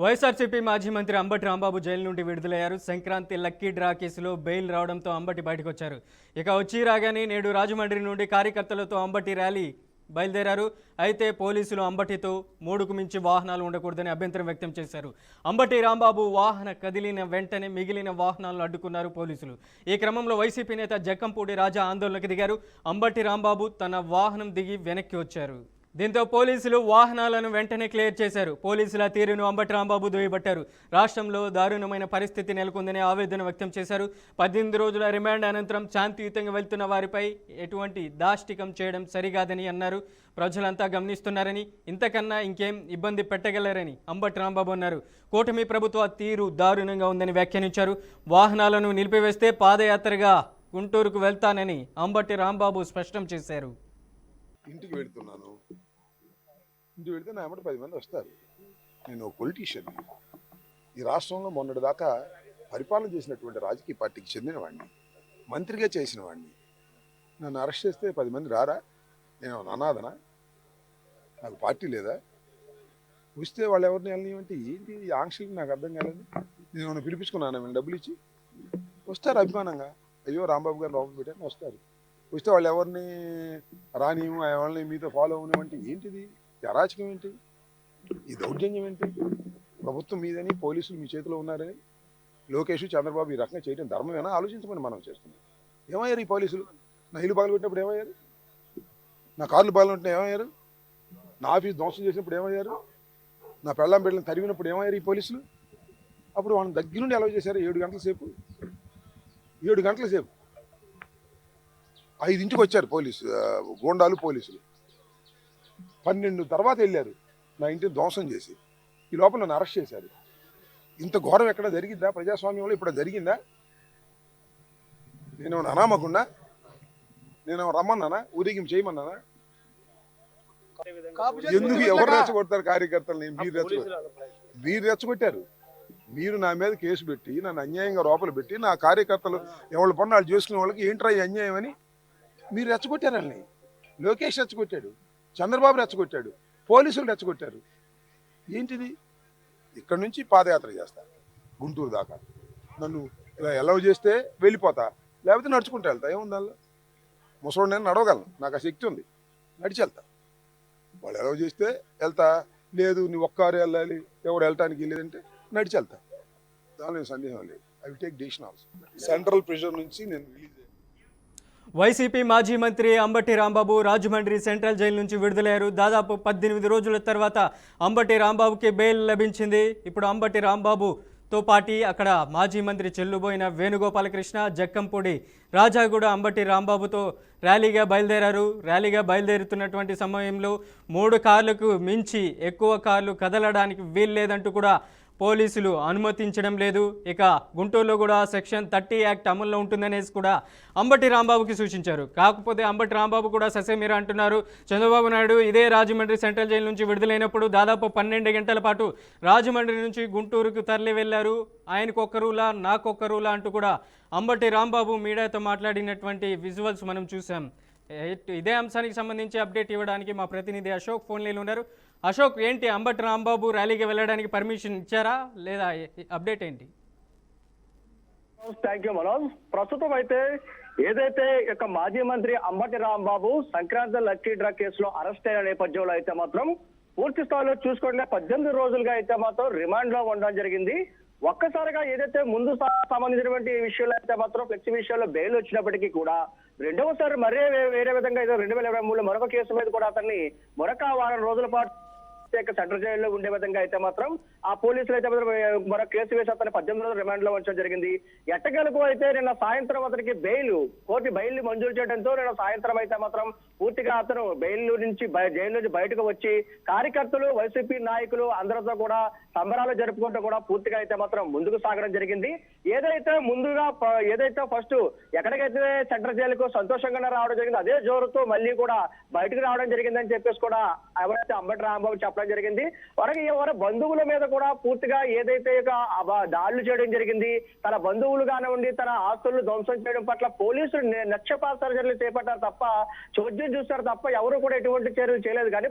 వైఎస్ఆర్సీపీ మాజీ మంత్రి అంబటి రాంబాబు జైలు నుండి విడుదలయ్యారు. సంక్రాంతి లక్కీ డ్రా కేసులో బెయిల్ రావడంతో అంబటి బయటకు వచ్చారు. ఇక వచ్చి రాగానే నేడు రాజమండ్రి నుండి కార్యకర్తలతో అంబటి ర్యాలీ బయలుదేరారు. అయితే పోలీసులు అంబటితో 3కు మించి వాహనాలు ఉండకూడదని అభ్యంతరం వ్యక్తం చేశారు. అంబటి రాంబాబు వాహన కదిలిన వెంటనే మిగిలిన వాహనాలను అడ్డుకున్నారు పోలీసులు. ఈ క్రమంలో వైసీపీ నేత జక్కంపూడి రాజా ఆందోళనకు దిగారు. అంబటి రాంబాబు తన వాహనం దిగి వెనక్కి వచ్చారు. దీంతో పోలీసులు వాహనాలను వెంటనే క్లియర్ చేశారు. పోలీసుల తీరును అంబటి రాంబాబు దుయ్యబట్టారు. రాష్ట్రంలో దారుణమైన పరిస్థితి నెలకొందని ఆవేదన వ్యక్తం చేశారు. 18 రోజుల రిమాండ్ అనంతరం శాంతియుతంగా వెళ్తున్న వారిపై ఎటువంటి దాష్టికం చేయడం సరికాదని అన్నారు. ప్రజలంతా గమనిస్తున్నారని, ఇంతకన్నా ఇంకేం ఇబ్బంది పెట్టగలరని అంబటి రాంబాబు అన్నారు. కూటమి ప్రభుత్వ తీరు దారుణంగా ఉందని వ్యాఖ్యానించారు. వాహనాలను నిలిపివేస్తే పాదయాత్రగా గుంటూరుకు వెళ్తానని అంబటి రాంబాబు స్పష్టం చేశారు. ఇంటికి వెళ్తున్నాను, ఇంటికి వెళ్తే నా వెంబడి 10 మంది వస్తారు. నేను పొలిటీషియన్. ఈ రాష్ట్రంలో మొన్నటి దాకా పరిపాలన చేసినటువంటి రాజకీయ పార్టీకి చెందిన వాడిని, మంత్రిగా చేసిన వాడిని. నన్ను అరెస్ట్ చేస్తే 10 మంది రారా? నేను అనాథనా? నాకు పార్టీ లేదా? వస్తే వాళ్ళు ఎవరిని వెళ్ళనివ్వంటే ఏంటి ఈ ఆంక్షలకి నాకు అర్థం కాలేదు. నేను ఏమైనా పిలిపించుకున్నాను వీళ్ళు డబ్బులు ఇచ్చి? వస్తారు అభిమానంగా, అయ్యో రాంబాబు గారు లోపల పెట్టారని వస్తారు. వస్తే వాళ్ళు ఎవరిని రానివ్వు, ఎవరిని మీతో ఫాలో అవ్వనివ్వంటే ఏంటిది? అరాచకం ఏంటి? ఈ దౌర్జన్యం ఏంటి? ప్రభుత్వం మీదని, పోలీసులు మీ చేతిలో ఉన్నారని లోకేష్ చంద్రబాబు ఈ రకంగా చేయడం ధర్మమేనా? ఆలోచించమని మనం చేస్తున్నాం. ఏమయ్యారు ఈ పోలీసులు? నా ఇల్లు పగలబెట్టినప్పుడు ఏమయ్యారు? నా కార్లు పగలబెట్టిన ఏమయ్యారు? నా ఆఫీస్ ధ్వంసం చేసినప్పుడు ఏమయ్యారు? నా పెళ్ళాం బిడ్డలను తరిగినప్పుడు ఏమయ్యారు ఈ పోలీసులు? అప్పుడు వాళ్ళని దగ్గర నుండి అలవ్ చేశారు 7 గంటల సేపు. 7 గంటల సేపు 5ంటికి వచ్చారు గోండాలు పోలీసులు. 12 తర్వాత వెళ్ళారు నా ఇంటిని ధ్వంసం చేసి. ఈ లోపల నన్ను అరెస్ట్ చేశారు. ఇంత ఘోరం ఎక్కడ జరిగిందా ప్రజాస్వామ్యంలో? ఇప్పుడు జరిగిందా? నేనేమన్నా అనామకున్నా? నేనేమన్నా రమ్మన్నానా? ఊరేగింపు చేయమన్నానా? ఎందుకు ఎవరు రెచ్చగొడతారు కార్యకర్తలని? మీరు రెచ్చగొట్టారు. మీరు నా మీద కేసు పెట్టి నన్ను అన్యాయంగా లోపల పెట్టి నా కార్యకర్తలు ఎవరి పనులు వాళ్ళు చేసుకునే వాళ్ళకి ఏంట్రా ఈ అన్యాయం అని మీరు రెచ్చగొట్టారని. లోకేష్ రెచ్చగొట్టాడు, చంద్రబాబు రెచ్చగొట్టాడు, పోలీసులు రెచ్చగొట్టారు. ఏంటిది? ఇక్కడ నుంచి పాదయాత్ర చేస్తా గుంటూరు దాకా. నన్ను ఇలా ఎలవ్ చేస్తే వెళ్ళిపోతా, లేకపోతే నడుచుకుంటూ వెళ్తా. ఏముంది దానిలో? ముసలోడు నేను నడవగలను, నాకు ఆ శక్తి ఉంది, నడిచి వెళ్తా. వాళ్ళు ఎలవ్ చేస్తే వెళ్తా, లేదు నీ ఒక్కరు వెళ్ళాలి, ఎవరు వెళ్ళటానికి వెళ్ళేదంటే నడిచి వెళ్తా. దానిలో సందేహం లేదు. I will take decision also. Central pressure నుంచి నేను రిలీజ్. వైసీపీ మాజీ మంత్రి అంబటి రాంబాబు రాజమండ్రి సెంట్రల్ జైలు నుంచి విడుదలయ్యారు. దాదాపు 18 రోజుల తర్వాత అంబటి రాంబాబుకి బెయిల్ లభించింది. ఇప్పుడు అంబటి రాంబాబుతో పాటు అక్కడ మాజీ మంత్రి చెల్లుబోయిన వేణుగోపాలకృష్ణ, జక్కంపూడి రాజా కూడా అంబటి రాంబాబుతో ర్యాలీగా బయలుదేరారు. ర్యాలీగా బయలుదేరుతున్నటువంటి సమయంలో 3 కార్లకు మించి ఎక్కువ కార్లు కదలడానికి వీల్లేదంటూ కూడా పోలీసులు అనుమతించడం లేదు. ఇక గుంటూరులో కూడా సెక్షన్ 30 యాక్ట్ అమల్లో ఉంటుందనేసి కూడా అంబటి రాంబాబుకి సూచించారు. కాకపోతే అంబటి రాంబాబు కూడా ససేమిరా అంటున్నారు. చంద్రబాబు నాయుడు ఇదే రాజమండ్రి సెంట్రల్ జైలు నుంచి విడుదలైనప్పుడు దాదాపు 12 గంటల పాటు రాజమండ్రి నుంచి గుంటూరుకు తరలి వెళ్లారు. ఆయనకొక రూలా, నాకొక రూలా అంటూ కూడా అంబటి రాంబాబు మీడియాతో మాట్లాడినటువంటి విజువల్స్ మనం చూసాం. ఇదే అంశానికి సంబంధించి అప్డేట్ ఇవ్వడానికి మా ప్రతినిధి అశోక్ ఫోన్ లైన్లో ఉన్నారు. అశోక్, ఏంటి అంబటి రాంబాబు ర్యాలీకి వెళ్ళడానికి పర్మిషన్ ఇచ్చారా లేదా? అప్డేట్ ఏంటి? Thank you Manoj. ప్రస్తుతం అయితే ఏదైతే మాజీ మంత్రి అంబటి రాంబాబు సంక్రాంతి లక్కీ డ్రా కేసులో అరెస్ట్ అయిన నేపథ్యంలో అయితే మాత్రం పూర్తి స్థాయిలో చూసుకుంటే 18 రోజులుగా అయితే మాత్రం రిమాండ్ లో ఉండడం జరిగింది. ఒక్కసారిగా ఏదైతే ముందు సంబంధించినటువంటి విషయంలో అయితే మాత్రం ఫ్లెక్సీ విషయంలో బెయిల్ వచ్చినప్పటికీ కూడా రెండవసారి మరే వేరే విధంగా 2023లో మరొక కేసు మీద కూడా అతన్ని మరొక వారం రోజుల పాటు సెంట్రల్ జైల్లో ఉండే విధంగా అయితే మాత్రం ఆ పోలీసులు అయితే మాత్రం మరొక కేసు వేసి అతను 18 రోజులు రిమాండ్ లో ఉంచడం జరిగింది. ఎట్టకేలకు అయితే నిన్న సాయంత్రం అతనికి కోర్టు బెయిల్ మంజూరు చేయడంతో నిన్న సాయంత్రం అయితే మాత్రం పూర్తిగా అతను జైలు నుంచి బయటకు వచ్చి కార్యకర్తలు, వైసీపీ నాయకులు అందరితో కూడా సంబరాలు జరుపుకుంటూ కూడా పూర్తిగా అయితే మాత్రం ముందుకు సాగడం జరిగింది. ఏదైతే ఫస్ట్ ఎక్కడికైతే సెంట్రల్ జైలుకు సంతోషంగానే రావడం జరిగింది, అదే జోరుతో మళ్ళీ కూడా బయటకు రావడం జరిగిందని చెప్పేసి కూడా ఎవరైతే అంబటి రాంబాబు చెప్పడం జరిగింది. ఎవరి బంధువుల మీద కూడా పూర్తిగా ఏదైతే దాడులు చేయడం జరిగింది, తన బంధువులు కానివ్వండి తన ఆస్తులను ధ్వంసం చేయడం పట్ల పోలీసులు నిక్షేపాల చర్యలు చేపట్టారు తప్ప, చోద్యం చూస్తారు తప్ప ఎవరు కూడా ఎటువంటి చర్యలు చేయలేదు. కానీ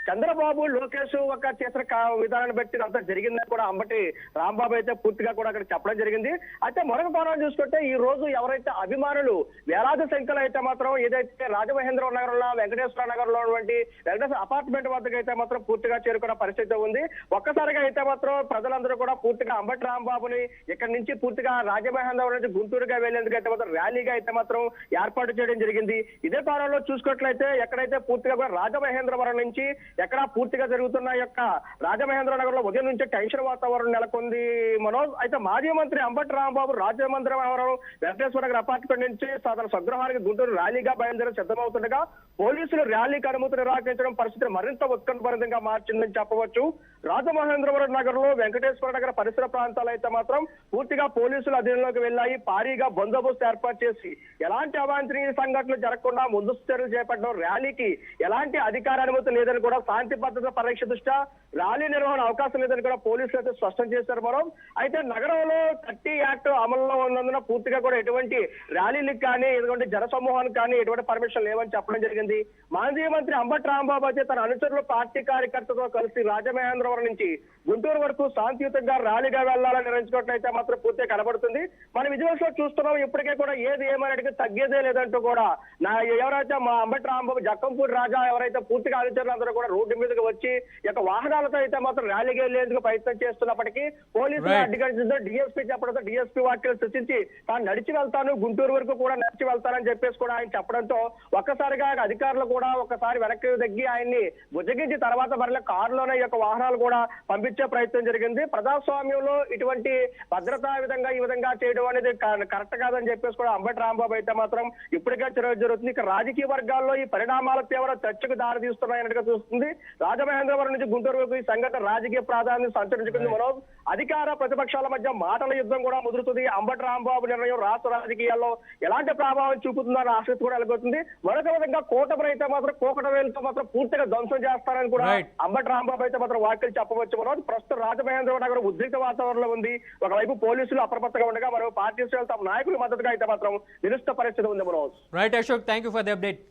చంద్రబాబు లోకేష్ ఒక చేసిన విధానాన్ని బట్టి అంతా జరిగిందని కూడా అంబటి రాంబాబు అయితే పూర్తిగా కూడా అక్కడ చెప్పడం జరిగింది. అయితే మరొక కోణం చూసుకుంటే ఈ రోజు ఎవరైతే అభిమానులు వేలాది సంఖ్యలో అయితే మాత్రం ఏదైతే రాజమహేంద్ర నగరంలో వెంకటేశ్వర నగరంలో ఉన్నటువంటి వెంకటేశ్వర అపార్ట్మెంట్ వద్దకు అయితే మాత్రం పూర్తిగా చేరుకున్న పరిస్థితి ఉంది. ఒక్కసారిగా అయితే మాత్రం ప్రజలందరూ కూడా పూర్తిగా అంబటి రాంబాబుని ఇక్కడ నుంచి పూర్తిగా రాజమహేంద్రవరం నుంచి గుంటూరుగా వెళ్లేందుకు అయితే మాత్రం ర్యాలీగా అయితే మాత్రం ఏర్పాటు చేయడం జరిగింది. ఇదే కాలంలో చూసుకున్నట్లయితే ఎక్కడైతే పూర్తిగా కూడా రాజమహేంద్రవరం నుంచి ఎక్కడ పూర్తిగా జరుగుతున్న యొక్క రాజమహేంద్ర నగర్ లో ఉదయం నుంచి టెన్షన్ వాతావరణం నెలకొంది మనోజ్. అయితే మాజీ మంత్రి అంబటి రాంబాబు రాజమహేంద్రవరం వెంకటేశ్వర నగర్ అపార్ట్మెంట్ నుంచి తన స్వగృహానికి గుంటూరు ర్యాలీగా బయలుదేరి సిద్ధమవుతుండగా పోలీసులు ర్యాలీకి అనుమతి నిరాకరించడం పరిస్థితిని మరింత ఉత్కంఠభరితంగా మార్చిందని చెప్పవచ్చు. రాజమహేంద్రవరం నగర్ లో వెంకటేశ్వర నగర పరిసర ప్రాంతాలు అయితే మాత్రం పూర్తిగా పోలీసులు అధీనంలోకి వెళ్లాయి. భారీగా బందోబస్తు ఏర్పాటు చేసి ఎలాంటి అవాంఛనీయ సంఘటనలు జరగకుండా ముందస్తు చర్యలు చేపట్టడం, ర్యాలీకి ఎలాంటి అధికార అనుమతి లేదని కూడా శాంతి భద్రత పరీక్ష దృష్ట్యా ర్యాలీ నిర్వహణ అవకాశం లేదని కూడా పోలీసులు అయితే స్పష్టం చేశారు. మనం అయితే నగరంలో 30 యాక్ట్ అమల్లో ఉన్నందున పూర్తిగా కూడా ఎటువంటి ర్యాలీలకు కానీ ఎటువంటి జనసమూహానికి కానీ ఎటువంటి పర్మిషన్ లేవని చెప్పడం జరిగింది. మాజీ మంత్రి అంబటి రాంబాబు అయితే తన అనుచరులు పార్టీ కార్యకర్తతో కలిసి రాజమహేంద్రవరం నుంచి గుంటూరు వరకు శాంతియుతంగా ర్యాలీగా వెళ్లాలని నిర్ణయించుకున్నట్లయితే మాత్రం పూర్తిగా కనబడుతుంది. మనం విజువల్స్ లో చూస్తున్నాం. ఇప్పటికే కూడా ఏది ఏమైనా తగ్గేదే లేదంటూ కూడా ఎవరైతే మా అంబటి రాంబాబు జక్కంపూడి రాజా ఎవరైతే పూర్తిగా అనుచరులందరూ కూడా రోడ్డు మీదకి వచ్చి యొక్క వాహనాలతో అయితే మాత్రం ర్యాలీకి వెళ్లేందుకు ప్రయత్నం చేస్తున్నప్పటికీ పోలీసులు అడ్డుకరించడంతో డిఎస్పీ చెప్పడంతో డిఎస్పీ వాక్యాలు సృష్టించి తాను నడిచి వెళ్తాను, గుంటూరు వరకు కూడా నడిచి వెళ్తానని చెప్పేసి కూడా ఆయన చెప్పడంతో ఒక్కసారిగా అధికారులు కూడా ఒకసారి వెనక్కి తగ్గి ఆయన్ని బుజ్జగించి తర్వాత మరల కారులోనే యొక్క వాహనాలు కూడా పంపించే ప్రయత్నం జరిగింది. ప్రజాస్వామ్యంలో ఇటువంటి భద్రతా విధంగా ఈ విధంగా చేయడం అనేది కరెక్ట్ కాదని చెప్పేసి కూడా అంబటి రాంబాబు అయితే మాత్రం ఇప్పటికే జరుగుతుంది. ఇక రాజకీయ వర్గాల్లో ఈ పరిణామాల తీవ్ర చర్చకు దారి తీస్తున్నాయన్నట్టుగా చూస్తుంది. రాజమహేంద్రవరం నుంచి గుంటూరు వరకు ఈ సంఘటన రాజకీయ ప్రాధాన్యం సంతరించుకుంది. మనోజ్, అధికార ప్రతిపక్షాల మధ్య మాటల యుద్ధం కూడా ముదురుతుంది. అంబటి రాంబాబు నిర్ణయం రాష్ట్ర రాజకీయాల్లో ఎలాంటి ప్రభావం చూపుతుందన్న ఆసక్తి కూడా వెలుగుతుంది. మరొక విధంగా కూటమి అయితే మాత్రం కోకట వేలుతో మాత్రం పూర్తిగా ధ్వంసం చేస్తారని కూడా అంబటి రాంబాబు అయితే మాత్రం వ్యాఖ్యలు చెప్పవచ్చు. మనోజ్, ప్రస్తుతం రాజమహేంద్రవరం నగరం ఉద్రిక్త వాతావరణంలో ఉంది. ఒకవైపు పోలీసులు అప్రమత్తంగా ఉండగా మరో పార్టీ తమ నాయకుల మద్దతుగా అయితే మాత్రం నిరుష్ట పరిస్థితి ఉంది. Manoj, right Ashok, thank you for the update.